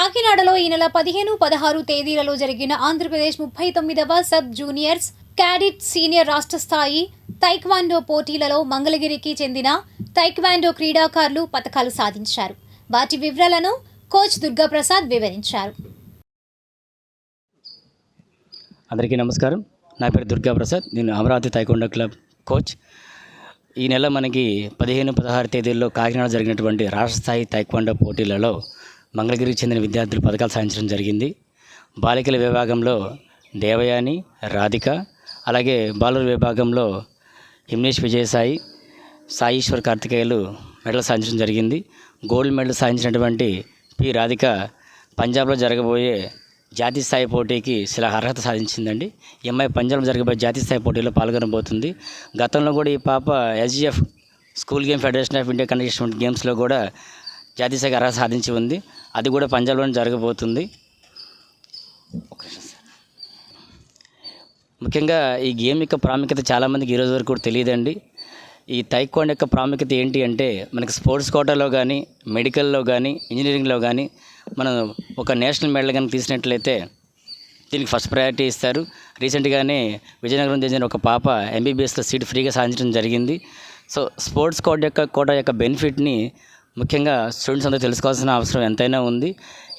కాకినాడలో ఈ నెల 15, 16 తేదీలలో జరిగిన ఆంధ్రప్రదేశ్ 39వ సబ్ జూనియర్స్ క్యాడెట్ సీనియర్ రాష్ట్ర స్థాయి తైక్వాండో పోటీలలో మంగళగిరికి చెందిన తైక్వాండో క్రీడాకారులు పతకాలు సాధించారు. వాటి వివరాలను కోచ్ దుర్గాప్రసాద్ వివరించారు. అందరికీ నమస్కారం. నా పేరు దుర్గాప్రసాద్. నేను అమరావతి తైక్వాండో క్లబ్ కోచ్. ఈ నెల మనకి 15, 16 తేదీల్లో కాకినాడ జరిగినటువంటి రాష్ట్ర స్థాయి తైక్వాండో పోటీలలో మంగళగిరికి చెందిన విద్యార్థులు పథకాలు సాధించడం జరిగింది. బాలికల విభాగంలో దేవయాని, రాధిక, అలాగే బాలుర విభాగంలో హిమ్నేష్ విజయసాయి, సాయిశ్వర్ కార్తికేయులు మెడల్ సాధించడం జరిగింది. గోల్డ్ మెడల్ సాధించినటువంటి పి రాధిక పంజాబ్లో జరగబోయే జాతీయ స్థాయి పోటీకి అర్హత సాధించిందండి. ఈ అమ్మాయి పంజాబ్లో జరగబోయే జాతీయ స్థాయి పోటీలో పాల్గొనబోతుంది. గతంలో కూడా ఈ పాప SGF school game federation of India conduct గేమ్స్లో కూడా జాతీయ స్థాయికి అర్హత సాధించి ఉంది. అది కూడా పంజాబ్లోనే జరగబోతుంది. ముఖ్యంగా ఈ గేమ్ యొక్క ప్రాముఖ్యత చాలామందికి ఈరోజు వరకు కూడా తెలియదండి. ఈ తైక్వాండో యొక్క ప్రాముఖ్యత ఏంటి అంటే, మనకి స్పోర్ట్స్ కోటాలో కానీ, మెడికల్లో కానీ, ఇంజనీరింగ్లో కానీ మనం ఒక నేషనల్ మెడల్ కానీ తీసినట్లయితే దీనికి ఫస్ట్ ప్రయారిటీ ఇస్తారు. రీసెంట్గానే విజయనగరం చెందిన ఒక పాప ఎంబీబీఎస్లో సీట్ ఫ్రీగా సాధించడం జరిగింది. సో స్పోర్ట్స్ కోటా యొక్క బెనిఫిట్ని ముఖ్యంగా స్టూడెంట్స్ అందరూ తెలుసుకోవాల్సిన అవసరం ఎంతైనా ఉంది.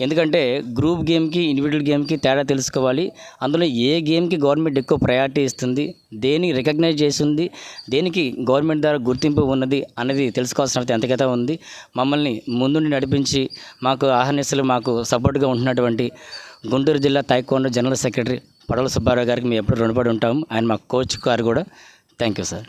ఎందుకంటే గ్రూప్ గేమ్కి, ఇండివిజువల్ గేమ్కి తేడా తెలుసుకోవాలి. అందులో ఏ గేమ్కి గవర్నమెంట్ ఎక్కువ ప్రయారిటీ ఇస్తుంది, దేనికి రికగ్నైజ్ చేసింది, దేనికి గవర్నమెంట్ ద్వారా గుర్తింపు ఉన్నది అనేది తెలుసుకోవాల్సిన అవసరం ఎంతకైతే ఉంది. మమ్మల్ని ముందుండి నడిపించి మాకు ఆహర్నిశలు మాకు సపోర్ట్గా ఉంటున్నటువంటి గుంటూరు జిల్లా తైక్వాండో జనరల్ సెక్రటరీ పడవల సుబ్బారావు గారికి మేము ఎప్పుడు రుణపడి ఉంటాము. ఆయన మా కోచ్ గారు కూడా. Thank you sir.